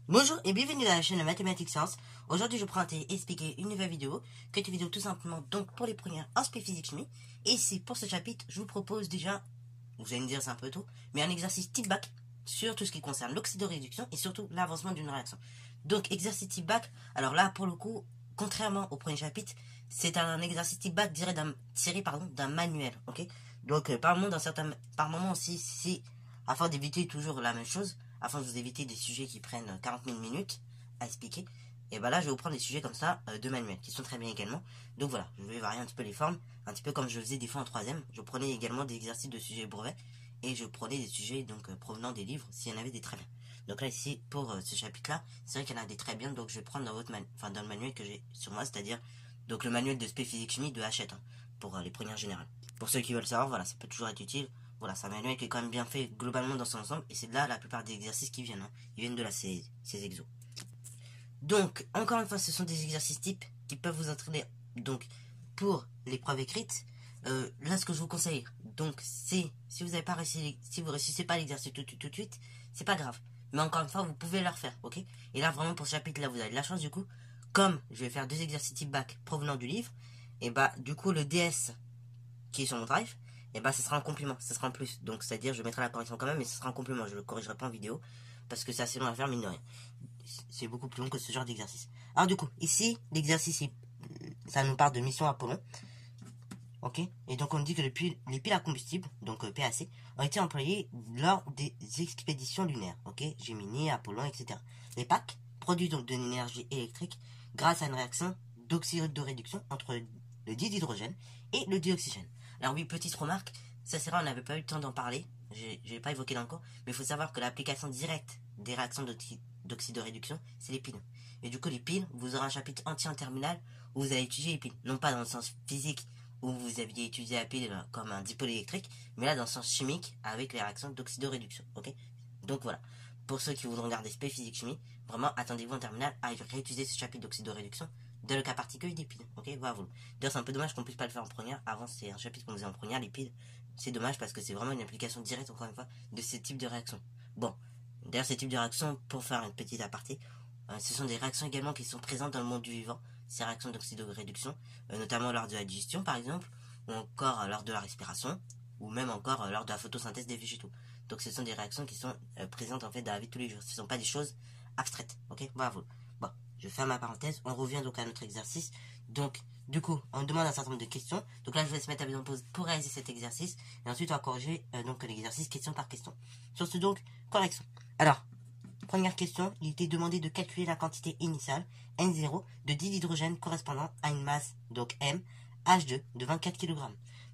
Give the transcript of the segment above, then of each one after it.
Bonjour et bienvenue dans la chaîne Mathématiques Sciences. Aujourd'hui je prends à expliquer une nouvelle vidéo, qui est une vidéo tout simplement donc pour les premières en spé physique chimie. Et ici pour ce chapitre je vous propose déjà, vous allez me dire c'est un peu tôt, mais un exercice type bac sur tout ce qui concerne l'oxydoréduction et surtout l'avancement d'une réaction. Donc exercice type bac, alors là pour le coup, contrairement au premier chapitre, c'est un exercice type bac tiré d'un manuel, ok. Donc par moment aussi, si afin d'éviter toujours la même chose, afin de vous éviter des sujets qui prennent 40 000 minutes à expliquer, et ben là je vais vous prendre des sujets comme ça de manuel qui sont très bien également. Donc voilà, je vais varier un petit peu les formes, un petit peu comme je faisais des fois en troisième. Je prenais également des exercices de sujets brevets et je prenais des sujets donc provenant des livres s'il y en avait des très bien. Donc là ici pour ce chapitre là, c'est vrai qu'il y en a des très bien, donc je vais prendre dans dans le manuel que j'ai sur moi, c'est-à-dire donc le manuel de spé physique chimie de Hachette pour les premières générales. Pour ceux qui veulent savoir, voilà, ça peut toujours être utile. Voilà, c'est un manuel qui est quand même bien fait globalement dans son ensemble. Et c'est de là la plupart des exercices qui viennent. Ils viennent de là, ces exos. Donc, encore une fois, ce sont des exercices types qui peuvent vous entraîner donc pour l'épreuve écrite. Là, ce que je vous conseille, donc, c'est si vous n'avez pas réussi, si vous réussissez pas l'exercice tout de suite, c'est pas grave. Mais encore une fois, vous pouvez le refaire, ok. Et là, vraiment, pour ce chapitre-là, vous avez de la chance, du coup. Comme je vais faire deux exercices type bac provenant du livre, et bah, du coup, le DS qui est sur mon drive, et bah, ce sera un complément, ce sera en plus. Donc, c'est-à-dire, je mettrai la correction quand même, mais ce sera un complément. Je le corrigerai pas en vidéo, parce que c'est assez long à faire, mine de rien. C'est beaucoup plus long que ce genre d'exercice. Alors, du coup, ici, l'exercice, ça nous parle de mission Apollon. Ok, et donc on dit que les piles à combustible, donc PAC, ont été employées lors des expéditions lunaires. Ok, Gemini, Apollon, etc. Les PAC produisent donc de l'énergie électrique grâce à une réaction d'oxydoréduction entre le dihydrogène et le dioxygène. Alors oui, petite remarque, ça c'est vrai, on n'avait pas eu le temps d'en parler, je n'ai pas évoqué dans le cours, mais il faut savoir que l'application directe des réactions d'oxydoréduction, c'est les piles. Et du coup, les piles, vous aurez un chapitre entier en terminale où vous allez étudier les piles, non pas dans le sens physique, où vous aviez étudié la pile comme un dipôle électrique, mais là dans le sens chimique avec les réactions d'oxydoréduction, ok. Donc voilà, pour ceux qui voudront regarder spé physique chimie, vraiment attendez-vous en terminale à réutiliser ce chapitre d'oxydoréduction dans le cas particulier des piles, ok. Voilà. D'ailleurs c'est un peu dommage qu'on puisse pas le faire en première, avant c'est un chapitre qu'on faisait en première, les piles, c'est dommage parce que c'est vraiment une application directe, encore une fois, de ce type de réaction. Bon, d'ailleurs ces types de réactions, pour faire une petite aparté, ce sont des réactions également qui sont présentes dans le monde du vivant, ces réactions d'oxydoréduction, notamment lors de la digestion par exemple, ou encore lors de la respiration, ou même encore lors de la photosynthèse des végétaux. Donc ce sont des réactions qui sont présentes en fait dans la vie de tous les jours, ce ne sont pas des choses abstraites, ok. Bravo. Bon, je ferme ma parenthèse, on revient donc à notre exercice. Donc du coup, on demande un certain nombre de questions, donc là je vais se mettre à vidéo en pause pour réaliser cet exercice, et ensuite on va corriger donc l'exercice question par question. Sur ce donc, correction. Alors, première question, il était demandé de calculer la quantité initiale, N0, de dihydrogène correspondant à une masse, donc M, H2, de 24 kg.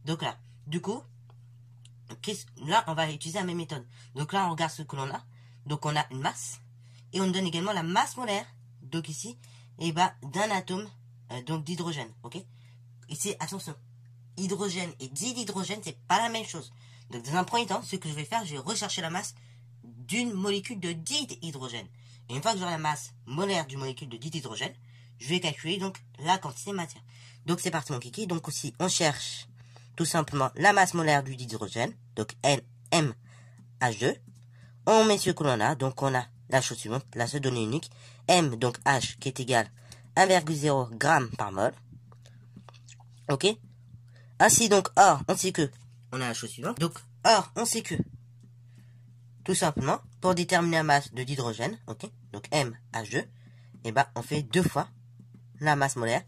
Donc là, du coup, là, on va utiliser la même méthode. Donc là, on regarde ce que l'on a. Donc on a une masse, et on nous donne également la masse molaire, donc ici, et bah, d'un atome, donc d'hydrogène, ok. Ici, attention, hydrogène et dihydrogène, c'est pas la même chose. Donc dans un premier temps, ce que je vais faire, je vais rechercher la masse d'une molécule de dihydrogène. Et une fois que j'aurai la masse molaire d'une molécule de dihydrogène, je vais calculer donc la quantité de matière. Donc c'est parti mon kiki. Donc aussi on cherche tout simplement la masse molaire du dihydrogène, donc NMH2. On met ce que l'on a, donc on a la chose suivante, la seule donnée unique, M donc H qui est égal à 1,0 g par mol. Ok. Ainsi donc or on sait que on a la chose suivante. Donc or on sait que tout simplement, pour déterminer la masse de dihydrogène, ok, donc MH2, et bah on fait deux fois la masse molaire,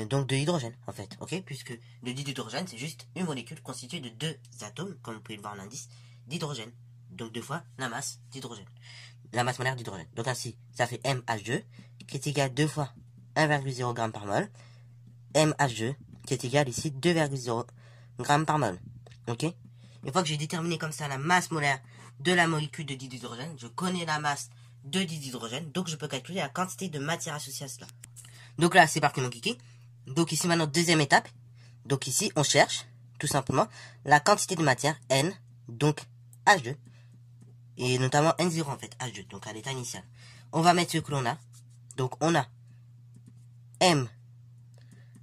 donc de l'hydrogène, en fait, ok, puisque le dihydrogène, c'est juste une molécule constituée de deux atomes, comme vous pouvez le voir en indice, d'hydrogène. Donc deux fois la masse d'hydrogène, la masse molaire d'hydrogène. Donc ainsi, ça fait MH2, qui est égal à 2 fois 1,0 g par mol, MH2, qui est égal ici 2,0 g par mol, ok. Une fois que j'ai déterminé comme ça la masse molaire de la molécule de dihydrogène, je connais la masse de dihydrogène, donc je peux calculer la quantité de matière associée à cela. Donc là, c'est parti mon kiki. Donc ici maintenant, deuxième étape. Donc ici, on cherche tout simplement la quantité de matière N, donc H2, et notamment N0 en fait, H2, donc à l'état initial. On va mettre ce que l'on a. Donc on a M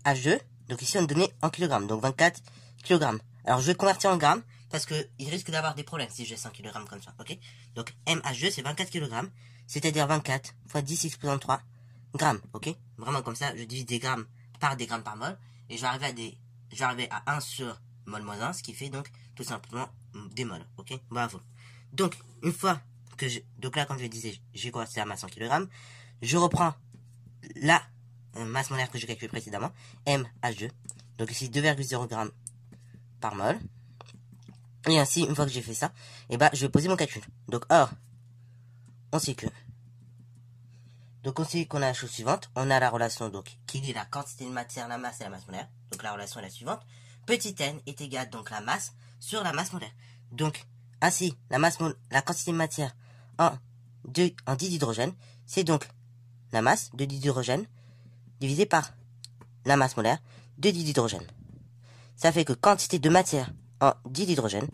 H2, donc ici on donnait en kilogrammes, donc 24 kg. Alors je vais convertir en grammes, parce que il risque d'avoir des problèmes si je laisse 1 kg comme ça, ok. Donc MH2 c'est 24 kg, c'est-à-dire 24 fois 10 exposant 3 grammes, ok? Vraiment comme ça, je divise des grammes par mol, et je vais arriver à 1 sur mol moins 1, ce qui fait donc tout simplement des mols, ok? Bravo. Donc, une fois que donc là, comme je le disais, j'ai converti la masse en kilogrammes, je reprends la masse molaire que j'ai calculée précédemment, MH2, donc ici 2,0 grammes par mol, et ainsi, une fois que j'ai fait ça, et je vais poser mon calcul. Donc, or, on sait que Donc on sait qu'on a la chose suivante, on a la relation donc qui lie la quantité de matière, la masse et la masse molaire. Donc la relation est la suivante, petit n est égal donc la masse sur la masse molaire. Donc ainsi la quantité de matière en 10 d'hydrogène, c'est donc la masse de 10 d'hydrogène divisé par la masse molaire de 10 d'hydrogène. Ça fait que quantité de matière en 10 d'hydrogène,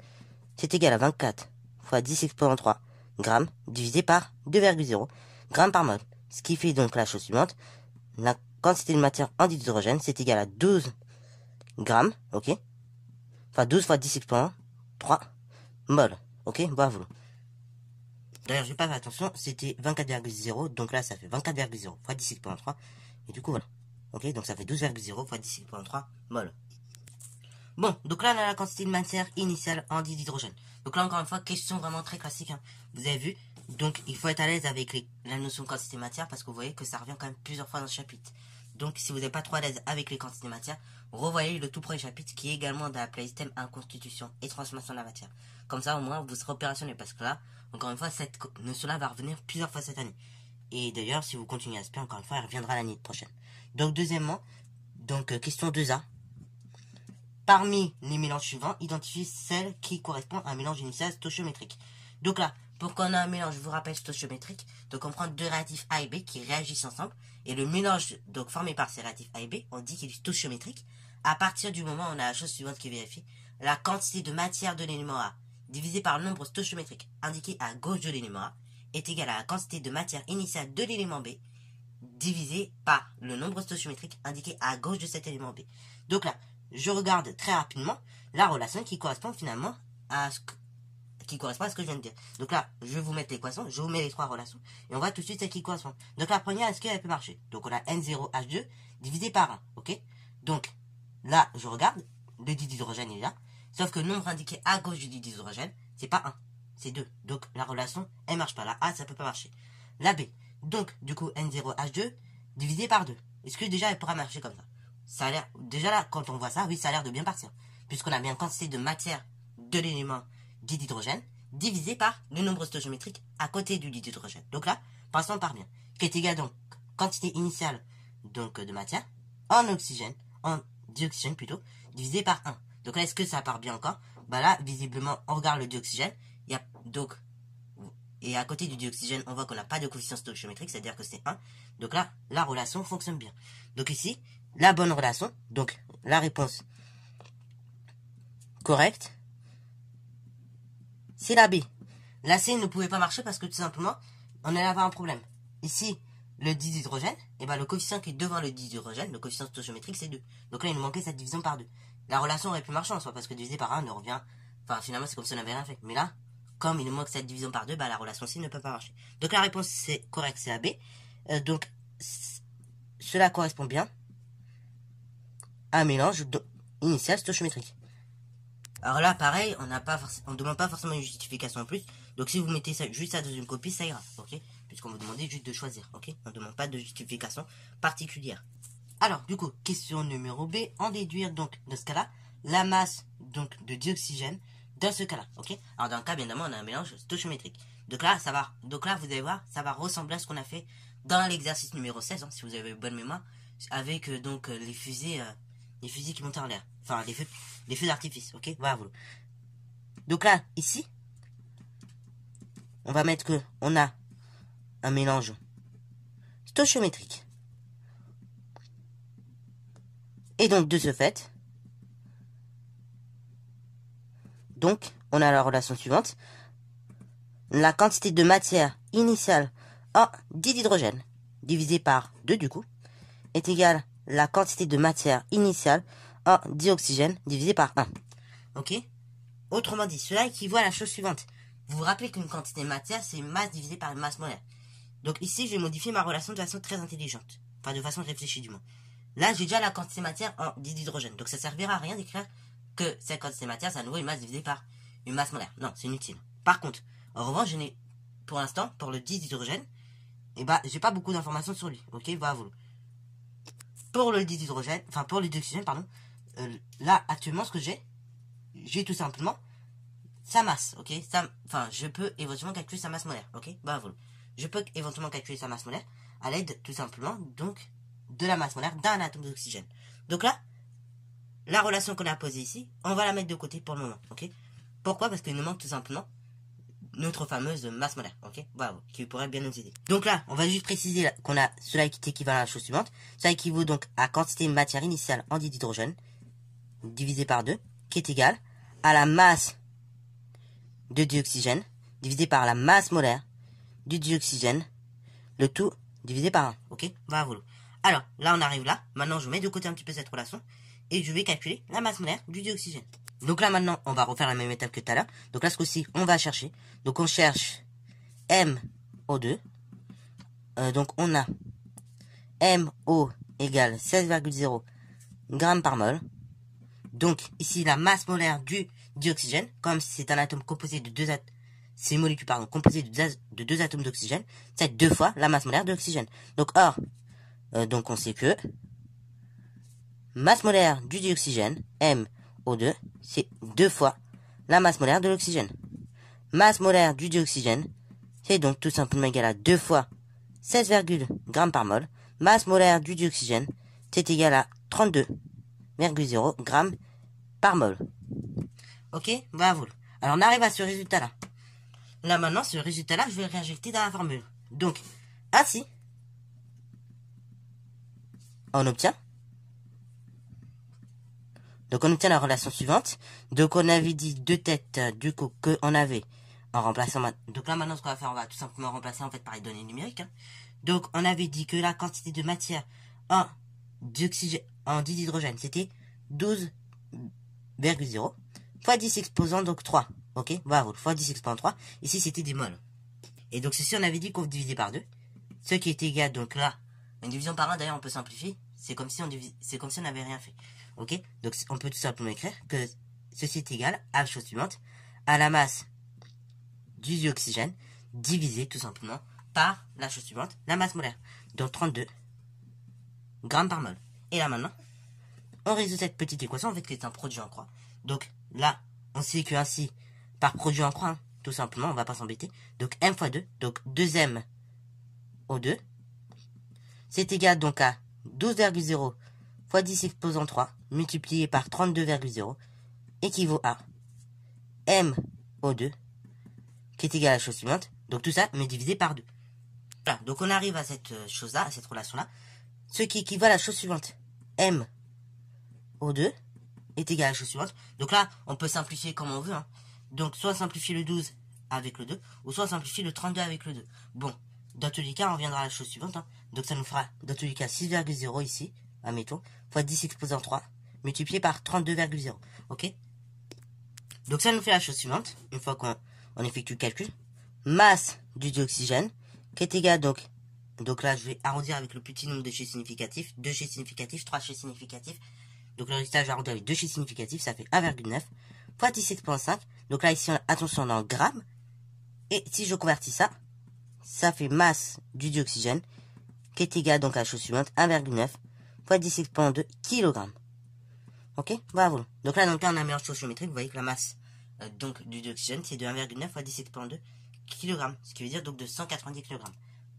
c'est égal à 24 fois 10 exposant 3 grammes divisé par 2,0 grammes par mol. Ce qui fait donc la chose suivante, la quantité de matière en d'hydrogène, c'est égal à 12 grammes, ok? Enfin 12 fois 10 exponent 3 mol, ok? Bravo. D'ailleurs, j'ai pas fait attention, c'était 24,0, donc là ça fait 24,0 fois 10 exponent 3, et du coup voilà. Ok, donc ça fait 12,0 fois 10 exponent 3 mol. Bon, donc là on a la quantité de matière initiale en d'hydrogène. Donc là encore une fois, question vraiment très classique, hein. Vous avez vu? Donc, il faut être à l'aise avec la notion de quantité de matière parce que vous voyez que ça revient quand même plusieurs fois dans ce chapitre. Donc, si vous n'êtes pas trop à l'aise avec les quantités de matière, revoyez le tout premier chapitre qui est également dans la playlist thème constitution et transformation de la matière. Comme ça, au moins, vous serez opérationnel parce que là, encore une fois, cette notion-là va revenir plusieurs fois cette année. Et d'ailleurs, si vous continuez à se encore une fois, elle reviendra l'année prochaine. Donc, deuxièmement, question 2A. Parmi les mélanges suivants, identifiez celle qui correspond à un mélange initial stoichiométrique. Donc là, pour qu'on ait un mélange, je vous rappelle, stoichiométrique, donc on prend deux réactifs A et B qui réagissent ensemble, et le mélange donc formé par ces réactifs A et B, on dit qu'il est stoichiométrique, à partir du moment où on a la chose suivante qui est vérifiée, la quantité de matière de l'élément A divisé par le nombre stoichiométrique indiqué à gauche de l'élément A est égal à la quantité de matière initiale de l'élément B divisé par le nombre stoichiométrique indiqué à gauche de cet élément B. Donc là, je regarde très rapidement la relation qui correspond finalement à ce que je viens de dire. Donc là, je vais vous mettre l'équation, je vous mets les trois relations, et on voit tout de suite celle qui correspond. Donc la première, est-ce qu'elle peut marcher? Donc on a N0H2 divisé par 1, ok? Donc là, je regarde, le dihydrogène est là, sauf que le nombre indiqué à gauche du dihydrogène, c'est pas 1, c'est 2. Donc la relation, elle marche pas. La A, ça peut pas marcher. La B, donc du coup N0H2 divisé par 2. Est-ce que déjà elle pourra marcher comme ça? Ça a l'air, déjà là, quand on voit ça, oui, ça a l'air de bien partir. Puisqu'on a bien quantité de matière de l'élément d'hydrogène divisé par le nombre stoichiométrique à côté du dihydrogène. Donc là, passons par bien. Qui est égal donc quantité initiale donc de matière en dioxygène plutôt, divisé par 1. Donc là, est-ce que ça part bien encore? Bah là, visiblement, on regarde le dioxygène. Il y a donc, et à côté du dioxygène, on voit qu'on n'a pas de coefficient stoichiométrique, c'est-à-dire que c'est 1. Donc là, la relation fonctionne bien. Donc ici, la bonne relation, donc la réponse correcte, c'est la B. La C ne pouvait pas marcher parce que tout simplement, on allait avoir un problème. Ici, le dihydrogène, et le coefficient qui est devant le dihydrogène, le coefficient stoichiométrique, c'est 2. Donc là, il nous manquait cette division par 2. La relation aurait pu marcher en soi, parce que divisé par 1 ne revient... Enfin, finalement, c'est comme si on n'avait rien fait. Mais là, comme il nous manque cette division par 2, la relation C ne peut pas marcher. Donc la réponse c'est correcte, c'est la B. Donc, cela correspond bien à un mélange initial stoichiométrique. Alors là, pareil, on ne demande pas forcément une justification en plus. Donc si vous mettez ça, juste ça dans une copie, ça ira, ok? Puisqu'on vous demandait juste de choisir, ok? On ne demande pas de justification particulière. Alors, du coup, question numéro B, en déduire donc, dans ce cas-là, la masse donc de dioxygène dans ce cas-là, ok? Alors dans le cas, bien évidemment, on a un mélange stoichiométrique. Donc là, vous allez voir, ça va ressembler à ce qu'on a fait dans l'exercice numéro 16, si vous avez bonne mémoire, avec les fusées qui montent en l'air. Enfin, les feux d'artifice, ok? Voilà. Donc là, ici, on va mettre que on a un mélange stoichiométrique. Et donc, de ce fait, donc, on a la relation suivante. La quantité de matière initiale en dihydrogène, divisé par 2 du coup, est égale à la quantité de matière initiale en dioxygène divisé par 1. Ok? Autrement dit, cela équivaut à la chose suivante. Vous vous rappelez qu'une quantité de matière, c'est une masse divisée par une masse molaire. Donc ici, je vais modifier ma relation de façon très intelligente. Enfin, de façon réfléchie du moins. Là, j'ai déjà la quantité matière en d'hydrogène. Donc ça servira à rien d'écrire que cette quantité matière, c'est à nouveau une masse divisée par une masse molaire. Non, c'est inutile. Par contre, en revanche, je n'ai, pour l'instant, pour le dihydrogène, et bah, j'ai pas beaucoup d'informations sur lui. Ok, va à vous. Pour le dihydrogène, enfin pour le dioxygène, pardon, là, actuellement, ce que j'ai tout simplement sa masse, ok. Enfin, je peux éventuellement calculer sa masse molaire, ok. Bah, voilà. Je peux éventuellement calculer sa masse molaire à l'aide, tout simplement, donc, de la masse molaire d'un atome d'oxygène. Donc là, la relation qu'on a posée ici, on va la mettre de côté pour le moment, ok. Pourquoi? Parce qu'il nous manque tout simplement notre fameuse masse molaire, ok. Bah, voilà, qui pourrait bien nous aider. Donc là, on va juste préciser qu'on a cela qui est équivalent à la chose suivante. Ça équivaut donc à quantité de matière initiale en d'hydrogène divisé par 2, qui est égal à la masse de dioxygène divisé par la masse molaire du dioxygène, le tout divisé par 1. Ok, va à volo. Alors, là, on arrive là. Maintenant, je mets de côté un petit peu cette relation et je vais calculer la masse molaire du dioxygène. Donc là, maintenant, on va refaire la même étape que tout à l'heure. Donc là, ce coup-ci, on va chercher. Donc, on cherche MO2. Donc, on a MO égale 16,0 grammes par mol. Donc, ici, la masse molaire du dioxygène, comme si c'est un atome composé de deux atomes, c'est une molécule, pardon, composée de deux atomes d'oxygène, c'est 2 fois la masse molaire de l'oxygène. Donc, donc on sait que masse molaire du dioxygène, MO2, c'est 2 fois la masse molaire de l'oxygène. Masse molaire du dioxygène, c'est donc tout simplement égal à 2 fois 16, grammes par mol. Masse molaire du dioxygène, c'est égal à 32,0 grammes par mol. Ok, bah voilà. Alors on arrive à ce résultat-là. Là maintenant, ce résultat-là, je vais le réinjecter dans la formule. Donc, ainsi, on obtient. Donc on obtient la relation suivante. Donc on avait dit deux têtes, du coup, qu'on avait en remplaçant. Donc là maintenant, ce qu'on va faire, on va tout simplement remplacer en fait par les données numériques. Hein. Donc on avait dit que la quantité de matière en dihydrogène, c'était 12,0 fois 10 exposant donc 3. Ok, bravo, fois 10 exposant 3. Ici, c'était des moles. Et donc, ceci, on avait dit qu'on divisait par 2. Ce qui est égal, donc là, une division par 1, d'ailleurs, on peut simplifier. C'est comme si on n'avait rien fait. Ok, donc on peut tout simplement écrire que ceci est égal à la chose suivante, à la masse du dioxygène divisé tout simplement par la chose suivante, la masse molaire. Donc 32 grammes par mol. Et là maintenant, on résout cette petite équation en fait qui est un produit en croix. Donc là, on sait que ainsi, par produit en croix, hein, tout simplement, on va pas s'embêter. Donc m fois 2, donc 2m au 2, c'est égal donc à 12,0 fois 10 exposant 3 multiplié par 32,0 équivaut à m au 2 qui est égal à la chose suivante. Donc tout ça, mais divisé par 2. Voilà, donc on arrive à cette chose-là, à cette relation-là. Ce qui équivaut à la chose suivante. M au 2 est égal à la chose suivante. Donc là, on peut simplifier comme on veut. Hein. Donc soit simplifier le 12 avec le 2, ou soit simplifier le 32 avec le 2. Bon, dans tous les cas, on reviendra à la chose suivante. Hein. Donc ça nous fera, dans tous les cas, 6,0 ici, admettons, fois 10 exposant 3, multiplié par 32,0. Ok. Donc ça nous fait la chose suivante, une fois qu'on effectue le calcul. Masse du dioxygène, qui est égal donc là je vais arrondir avec le petit nombre de chiffres significatifs, 2 chiffres significatifs, 3 chiffres significatifs. Donc le résultat, je vais arrondir avec 2 chiffres significatifs, ça fait 1,9 fois 10 exposant 5. Donc là ici, attention, on est en grammes. Et si je convertis ça, ça fait masse du dioxygène, qui est égal donc à la chose suivante, 1,9 fois 10 exposant 2 kg. Ok, bravo. Donc là, on a un mélange stoichiométrique, vous voyez que la masse donc du dioxygène, c'est de 1,9 fois 10 exposant 2 kg, ce qui veut dire donc de 190 kg,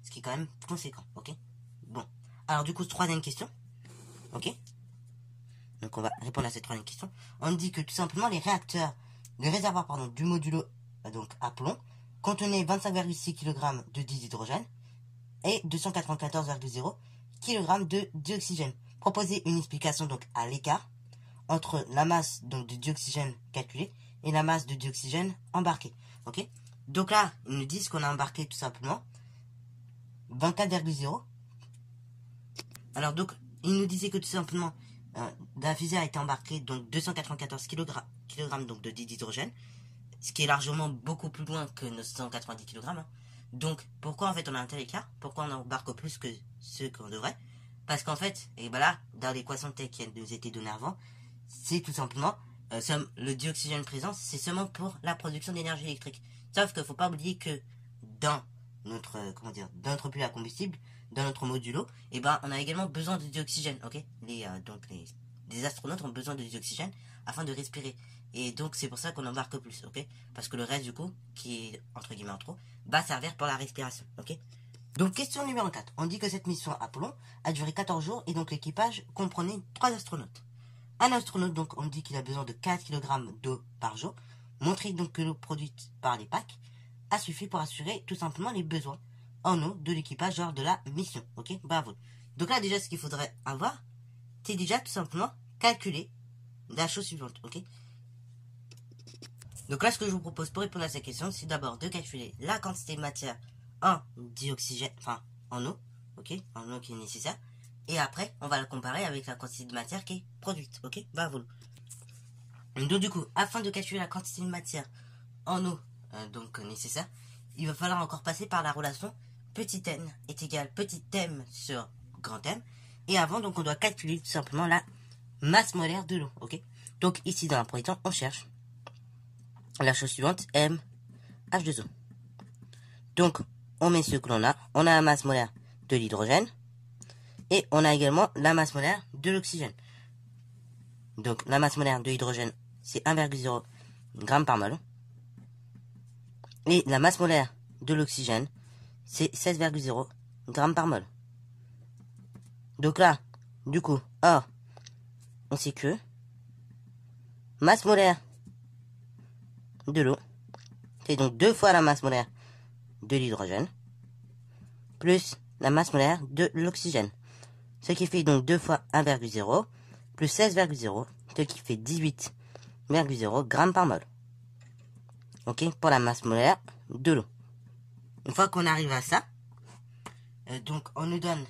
ce qui est quand même conséquent, ok. Bon, alors du coup, troisième question, ok. Donc on va répondre à cette troisième question. On dit que tout simplement les réservoirs pardon, du modulo donc à plomb contenaient 25,6 kg de dihydrogène et 294,0 kg de dioxygène. Proposez une explication donc à l'écart entre la masse donc de dioxygène calculée et la masse de dioxygène embarquée. Ok. Donc là, ils nous disent qu'on a embarqué tout simplement 24,0. Alors donc, ils nous disaient que tout simplement la fusée a été embarquée donc 294 kg donc de dihydrogène, ce qui est largement beaucoup plus loin que nos 190 kg. Hein. Donc, pourquoi en fait on a un tel écart? Pourquoi on embarque plus que ce qu'on devrait? Parce qu'en fait, et ben là, dans l'équation telle qui nous était donnée avant, c'est tout simplement le dioxygène présent, c'est seulement pour la production d'énergie électrique. Sauf qu'il ne faut pas oublier que dans notre, dans notre pile à combustible, dans notre modulo, et ben on a également besoin de dioxygène, ok? Les astronautes ont besoin de dioxygène afin de respirer. Et donc c'est pour ça qu'on embarque plus, ok? Parce que le reste du coup, qui est entre guillemets en trop, va servir pour la respiration, ok? Donc question numéro 4. On dit que cette mission Apollon a duré 14 jours et donc l'équipage comprenait 3 astronautes. Un astronaute, donc on dit qu'il a besoin de 4 kg d'eau par jour, montrer donc que l'eau produite par les packs a suffi pour assurer tout simplement les besoins en eau de l'équipage lors de la mission, ok? Bravo. Donc là déjà ce qu'il faudrait avoir, c'est déjà tout simplement calculer la chose suivante, ok? Donc là, ce que je vous propose pour répondre à cette question, c'est d'abord de calculer la quantité de matière en dioxygène, enfin en eau, ok, en eau qui est nécessaire. Et après, on va la comparer avec la quantité de matière qui est produite, ok, bravo. Donc du coup, afin de calculer la quantité de matière en eau nécessaire, il va falloir encore passer par la relation petit n est égal petit m sur grand M. Et avant, donc on doit calculer tout simplement la masse molaire de l'eau, ok. Donc ici, dans un premier temps, on cherche la chose suivante, M, H2O. Donc, on met ce que l'on a. On a la masse molaire de l'hydrogène. Et on a également la masse molaire de l'oxygène. Donc, la masse molaire de l'hydrogène, c'est 1,0 g par mol. Et la masse molaire de l'oxygène, c'est 16,0 g par mol. Donc là, du coup, or, on sait que masse molaire de l'eau, c'est donc 2 fois la masse molaire de l'hydrogène, plus la masse molaire de l'oxygène. Ce qui fait donc 2 fois 1,0, plus 16,0, ce qui fait 18,0 g par mol. Ok, pour la masse molaire de l'eau. Une fois qu'on arrive à ça, donc on nous donne,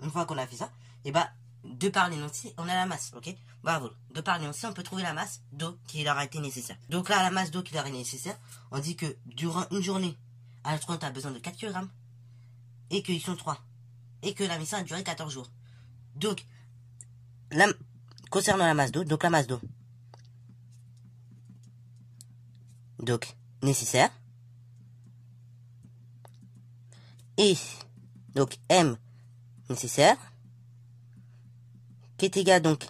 une fois qu'on a fait ça, et bah, de par l'énoncé, on a la masse, ok? Bravo. De par l'énoncé, on peut trouver la masse d'eau qui leur a été nécessaire. Donc là, la masse d'eau qui leur est nécessaire, on dit que durant une journée, un astronaute a besoin de 4 kg, et qu'ils sont 3, et que la mission a duré 14 jours. Donc, concernant la masse d'eau, donc la masse d'eau, donc nécessaire, et donc M nécessaire, qui est égal donc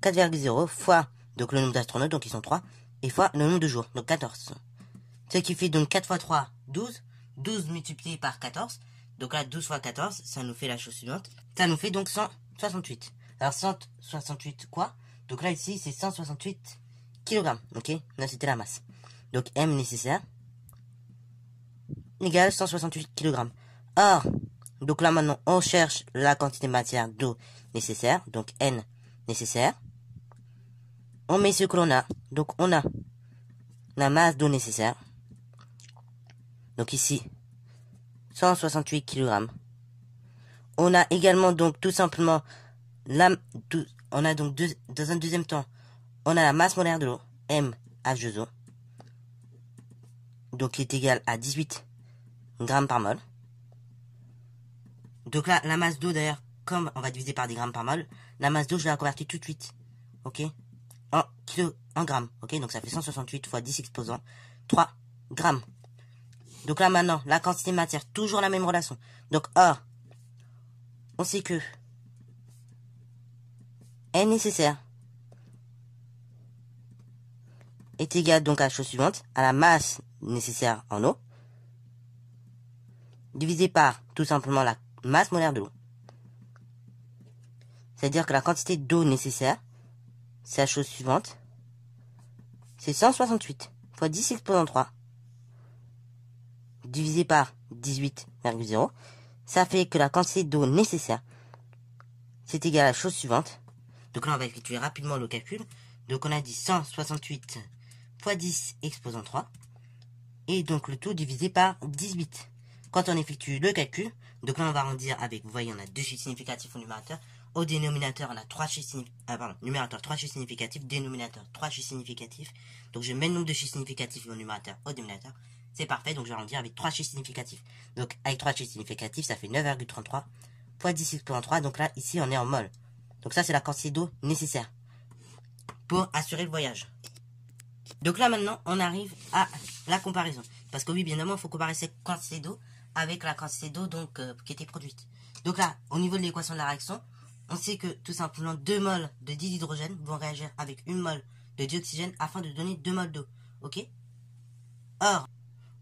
4,0 fois donc le nombre d'astronautes, donc ils sont 3, et fois le nombre de jours, donc 14. Ce qui fait donc 4 fois 3, 12. 12 multiplié par 14. Donc là, 12 fois 14, ça nous fait la chose suivante. Ça nous fait donc 168. Alors 168 quoi? Donc là ici, c'est 168 kg. Ok? Là, c'était la masse. Donc M nécessaire égale 168 kg. Or, donc là maintenant, on cherche la quantité de matière d'eau nécessaire. Donc N nécessaire. On met ce que l'on a. Donc on a la masse d'eau nécessaire. Donc ici, 168 kg. On a également donc tout simplement on a donc dans un deuxième temps, on a la masse molaire de l'eau, M H2O, donc qui est égal à 18 g par mol. Donc là, la masse d'eau d'ailleurs, comme on va diviser par des grammes par mol, la masse d'eau je vais la convertir tout de suite, ok, en grammes, ok, donc ça fait 168 fois 10 exposant 3 grammes. Donc là maintenant, la quantité de matière, toujours la même relation. Donc or, on sait que N nécessaire est égal donc à la chose suivante, à la masse nécessaire en eau, divisé par tout simplement la masse molaire de l'eau. C'est-à-dire que la quantité d'eau nécessaire, c'est la chose suivante, c'est 168 fois 10 exposant 3, divisé par 18,0. Ça fait que la quantité d'eau nécessaire, c'est égal à la chose suivante. Donc là, on va effectuer rapidement le calcul. Donc on a dit 168 fois 10 exposant 3. Et donc le tout divisé par 18. Quand on effectue le calcul, donc là on va arrondir avec, vous voyez, on a 2 chiffres significatifs au numérateur. Au dénominateur, on a 3 chiffres significatifs, numérateur 3 chiffres significatifs, dénominateur 3 chiffres significatifs. Donc je mets le nombre de chiffres significatifs au numérateur, au dénominateur. c'est parfait, donc je vais arrondir avec 3 chiffres significatifs. Donc avec 3 chiffres significatifs, ça fait 9,33 fois 10 exposant 3. Donc là, ici, on est en mol. Donc ça, c'est la quantité d'eau nécessaire pour assurer le voyage. Donc là, maintenant, on arrive à la comparaison. Parce que oui, bien évidemment, il faut comparer cette quantité d'eau avec la quantité d'eau qui était produite. Donc là, au niveau de l'équation de la réaction, on sait que tout simplement 2 moles de dihydrogène vont réagir avec 1 mol de dioxygène afin de donner 2 moles d'eau. Ok? Or,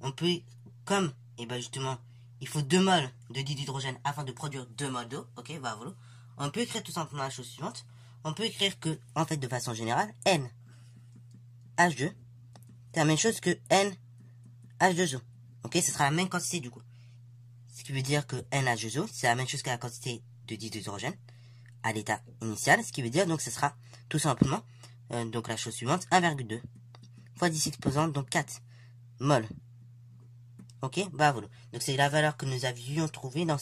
on peut, comme, et ben justement, il faut 2 moles de dihydrogène afin de produire 2 moles d'eau. Ok, voilà. On peut écrire tout simplement la chose suivante. On peut écrire que, en fait, de façon générale, N H2, c'est la même chose que NH2O. Ok, ce sera la même quantité du coup. Ce qui veut dire que NH2O, c'est la même chose que la quantité de dihydrogène à l'état initial. Ce qui veut dire, donc, ce sera tout simplement, donc la chose suivante, 1,2 fois 10 exposant, donc 4 mol. Ok, bah voilà. Donc c'est la valeur que nous avions trouvée dans...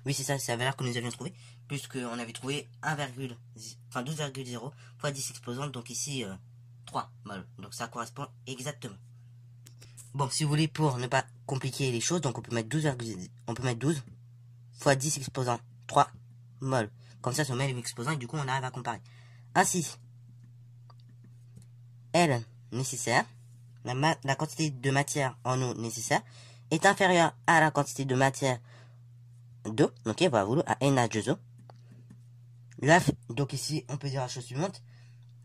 Oui, c'est ça, c'est la valeur que nous avions trouvée, puisqu'on avait trouvé 12,0 fois 10 exposant, donc ici 3 mol. Donc ça correspond exactement. Bon, si vous voulez, pour ne pas compliquer les choses, donc on peut mettre 12 fois 10 exposant 3 mol. Comme ça, si on met les exposants, et du coup, on arrive à comparer. Ainsi, L nécessaire, la quantité de matière en eau nécessaire, est inférieure à la quantité de matière d'eau, ok, voilà, à NH2O. Là, donc ici, on peut dire la chose suivante.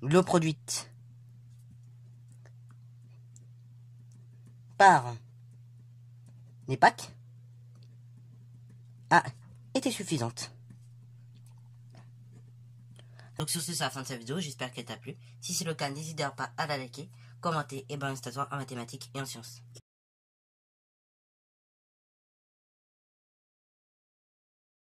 L'eau produite par les packs a été suffisante. Donc sur ce, c'est la fin de cette vidéo, j'espère qu'elle t'a plu. Si c'est le cas, n'hésitez pas à la liker, commenter et balancer ta en mathématiques et en sciences.